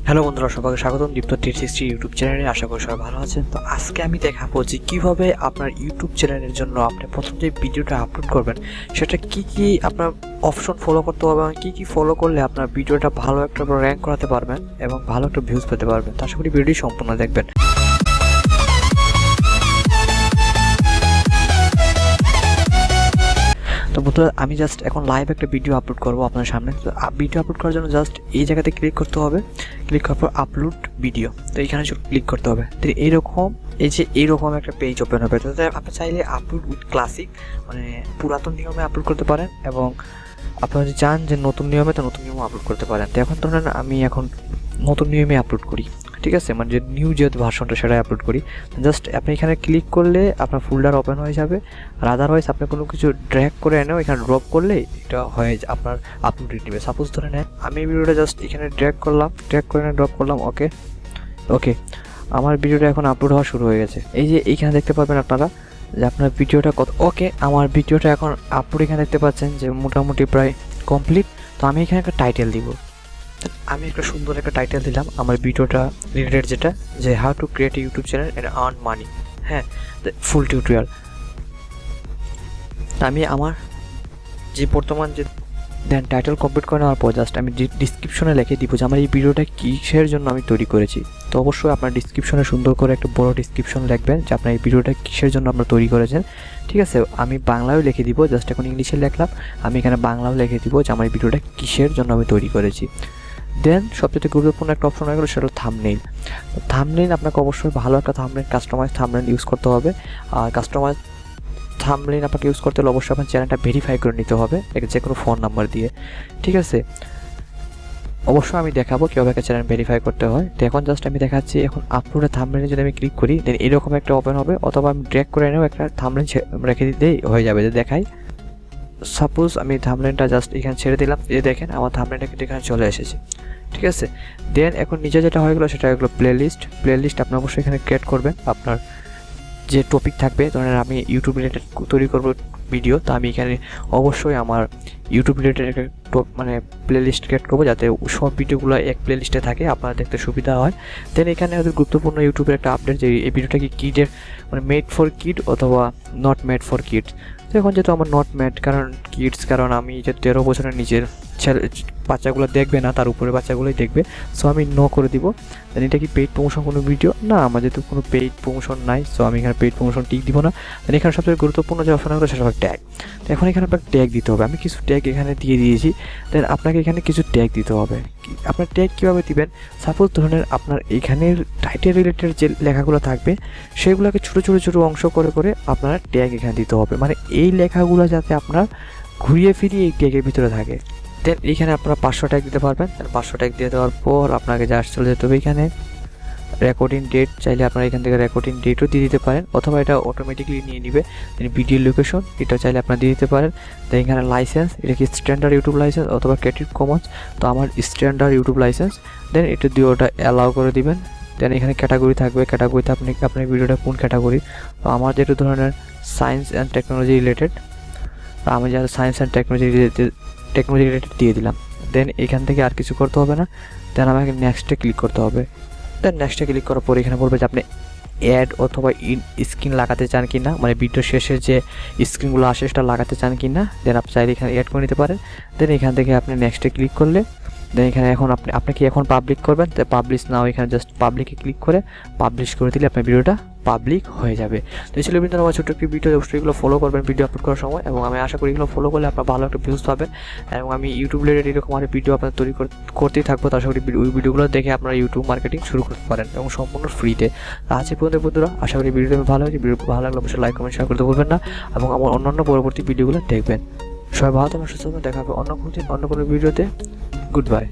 Hello বন্ধুরা, সবাইকে স্বাগতম DEEPTO360 ইউটিউব চ্যানেলে। আশা করি সবাই ভালো আছেন। তো আজকে আমি দেখাবো যে কীভাবে আপনার ইউটিউব চ্যানেলের জন্য আপনি প্রথম যে ভিডিওটা আপলোড করবেন সেটা কি আপনার অপশন ফলো করতে হবে এবং কী ফলো করলে আপনার ভিডিওটা ভালো একটা র্যাঙ্ক করাতে পারবেন এবং ভালো একটা ভিউজ পেতে পারবেন। তো আশা করি ভিডিওটি সম্পূর্ণ দেখবেন। তো বন্ধুরা, আমি জাস্ট এখন লাইভ একটা ভিডিও আপলোড করবো আপনার সামনে। তো ভিডিও আপলোড করার জন্য জাস্ট এই জায়গাতে ক্লিক করতে হবে। ক্লিক করার পর আপলোড ভিডিও, তো এইখানে ক্লিক করতে হবে। তো এইরকম একটা পেজ ওপেন হবে। তো আপনি চাইলে আপলোড উইথ ক্লাসিক মানে পুরাতন নিয়মে আপলোড করতে পারেন, এবং আপনারা যদি চান যে নতুন নিয়মে, তো নতুন নিয়মে আপলোড করতে পারেন। তো এখন ধরেন আমি এখন নতুন নিয়মে আপলোড করি, ঠিক আছে, মানে যে নিউ যে ভার্সনটা সেটাই আপলোড করি। জাস্ট আপনি এখানে ক্লিক করলে আপনার ফোল্ডার ওপেন হয়ে যাবে। আর আদারওয়াইজ আপনি কোনো কিছু ড্র্যাগ করে এনেও এখানে ড্রপ করলে এটা হয়ে আপনার আপলোড নেবে। সাপোজ ধরে নেন আমি এই ভিডিওটা জাস্ট এখানে ড্র্যাগ করে এনে ড্রপ করলাম। ওকে আমার ভিডিওটা এখন আপলোড হওয়া শুরু হয়ে গেছে। এই যে এইখানে দেখতে পাবেন আপনারা যে আপনার ভিডিওটা কত। ওকে, আমার ভিডিওটা এখন আপলোড এখানে দেখতে পাচ্ছেন যে মোটামুটি প্রায় কমপ্লিট। তো আমি এখানে একটা টাইটেল দিব। আমি একটা সুন্দর একটা টাইটেল দিলাম আমার ভিডিওটা রিলেটেড, যেটা যে how to create a YouTube channel and earn money. হ্যাঁ, ফুল টিউটোরিয়াল। আমি আমার যে বর্তমান যে দেন টাইটেল কমপ্লিট করে নেওয়ার পর জাস্ট আমি ডিসক্রিপশনে লিখে দিব যে আমার এই ভিডিওটা কিসের জন্য আমি তৈরি করেছি। তো অবশ্যই আপনার ডিসক্রিপশনে সুন্দর করে একটা বড় ডিসক্রিপশন লিখবেন যে আপনার এই ভিডিওটা কিসের জন্য আপনারা তৈরি করেছেন। ঠিক আছে, আমি বাংলায়ও লিখে দিব, জাস্ট এখন ইংলিশে লিখলাম। আমি এখানে বাংলাও লিখে দিব যে আমার এই ভিডিওটা কিসের জন্য আমি তৈরি করেছি। দেন সবচেয়ে গুরুত্বপূর্ণ একটা অপশন হয়ে গেলো, সেটা হলো থাম্বনেইল। থাম্বনেইল আপনাকে অবশ্যই ভালো একটা থাম্বনেইল, কাস্টমাইজ থাম্বনেইল ইউজ করতে হবে। আর কাস্টমাইজ থাম্বনেইল আপনাকে ইউজ করতে হলে অবশ্যই আপনার চ্যানেলটা ভেরিফাই করে নিতে হবে যে কোনো ফোন নাম্বার দিয়ে। ঠিক আছে, অবশ্যই আমি দেখাবো কীভাবে একটা চ্যানেল ভেরিফাই করতে হয়। তো এখন জাস্ট আমি দেখাচ্ছি। এখন আপলোডে থাম্বনেইলে যদি আমি ক্লিক করি দেন এরকম একটা ওপেন হবে, অথবা আমি ড্র্যাগ করে এনেও একটা থাম্বনেইল রেখে দিতেই হয়ে যাবে। যে দেখাই, সাপোজ আমি থাম্বনেইলটা জাস্ট এখানে ছেড়ে দিলাম। এই দেখেন আমার থাম্বনেইলটা কিন্তু এখানে চলে এসেছে। ঠিক আছে, দেন এখন নিচে যেটা হয়ে গেলো সেটা হয়ে গেলো প্লেলিস্ট। আপনি অবশ্যই এখানে ক্রিয়েট করবেন আপনার যে টপিক থাকবে। ধরেন আমি ইউটিউব রিলেটেড তৈরি করবো ভিডিও, তো আমি এখানে অবশ্যই আমার ইউটিউব রিলেটেড একটা মানে প্লেলিস্ট ক্রিয়েট করবো, যাতে সব ভিডিওগুলো এক প্লেলিস্টে থাকে, আপনার দেখতে সুবিধা হয়। দেন এখানে ওদের গুরুত্বপূর্ণ ইউটিউবের একটা আপডেট যে এই ভিডিওটা কি কিডের মানে মেড ফর কিড অথবা নট মেড ফর কিডস। তো এখন যেহেতু আমার নট মেড কারণ আমি যে 13 বছরের নিচের বাচ্চাগুলো দেখবে না, তার উপরে বাচ্চাগুলোই দেখবে। সো আমি করে দিব। দেন এটা কি পেইড প্রমোশন কোনো ভিডিও না, আমার যেহেতু কোনো পেইড প্রমোশন নাই, সো আমি এখানে পেইড প্রমোশন টিক দিব না। দেন এখানে সবচেয়ে গুরুত্বপূর্ণ যে অপশন হলো সেটা হলো ট্যাগ। তো এখন এখানে আপনাকে ট্যাগ দিতে হবে। আমি কিছু ট্যাগ এখানে দিয়ে দিয়েছি। দেন আপনাকে এখানে কিছু ট্যাগ দিতে হবে। আপনার ট্যাগ কীভাবে দিবেন, সাপোজ ধরনের আপনার এখানের টাইটেল রিলেটেড যে লেখাগুলো থাকবে সেগুলোকে ছোটো অংশ করে আপনারা ট্যাগ এখানে দিতে হবে। মানে এই লেখাগুলো যাতে আপনার ঘুরিয়ে ফিরিয়ে এই ট্যাগের ভিতরে থাকে। দেন এইখানে আপনারা 500 ট্যাগ দিতে পারবেন। 500 ট্যাগ দিয়ে দেওয়ার পর আপনাকে জাস্ট চলে যেতে হবে এখানে রেকর্ডিং ডেট। চাইলে আপনারা এখান থেকে রেকর্ডিং ডেটও দিয়ে দিতে পারেন, অথবা এটা অটোমেটিকলি নিয়ে নিবে। দেন ভিডিও লোকেশন এটা চাইলে আপনারা দিয়ে দিতে পারেন। দেন এখানে লাইসেন্স, এটা কি স্ট্যান্ডার্ড ইউটিউব লাইসেন্স অথবা ক্রিয়েটিভ কমন্স, তো আমার স্ট্যান্ডার্ড ইউটিউব লাইসেন্স। দেন এটা দিয়ে ওটা অ্যালাউ করে দিবেন। দেন এখানে ক্যাটাগরি থাকবে, ক্যাটাগরিতে আপনার ভিডিওটা কোন ক্যাটাগরি। তো আমার যেটা ধরনের সায়েন্স অ্যান্ড টেকনোলজি রিলেটেড, আমি যারা সায়েন্স অ্যান্ড টেকনোলজি রিলেটেড দিয়ে দিলাম। দেন এখান থেকে আর কিছু করতে হবে না। দেন আমাকে নেক্সটে ক্লিক করতে হবে। দেন নেক্সটে ক্লিক করার পর এখানে বলবে যে আপনি অ্যাড অথবা স্ক্রিন লাগাতে চান কি না, মানে ভিডিওর শেষে যে স্ক্রিনগুলো আসে সেটা লাগাতে চান কি না। দেন আপনি চাইলে এখানে অ্যাড করে নিতে পারেন। দেন এখান থেকে আপনি নেক্সটে ক্লিক করলে দেন এখানে এখন আপনি কি এখন পাবলিক করবেন, তো পাবলিশ নাও, এখানে জাস্ট পাবলিকে ক্লিক করে পাবলিশ করে দিলে আপনার ভিডিওটা পাবলিক হয়ে যাবে। তো এই ছিল কিন্তু আমার ছোট্ট একটি ভিডিও, অবশ্যই এগুলো ফলো করবেন ভিডিও আপলোড করার সময়, এবং আমি আশা করি এগুলো ফলো করলে আপনার ভালো একটা ভিউজ পাবেন। এবং আমি ইউটিউব রিলেটেড এরকম অনেক ভিডিও আপনার তৈরি করতেই থাকবো। তো আশা করি ওই ভিডিওগুলো দেখে আপনারা ইউটিউব মার্কেটিং শুরু করতে পারেন, এবং সম্পূর্ণ ফ্রিতে। আজ এই পর্যন্ত বন্ধুরা, আশা করি ভিডিওটা ভালো হয়েছে। ভিডিও ভালো লাগলে অবশ্যই লাইক কমেন্ট শেয়ার করতে ভুলবেন না, এবং আমার অন্যান্য পরবর্তী ভিডিওগুলো দেখবেন। সবাই ভালো থাকবেন, সুস্থ থাকবেন। দেখা হবে অন্য কোনো ভিডিওতে। Good bye.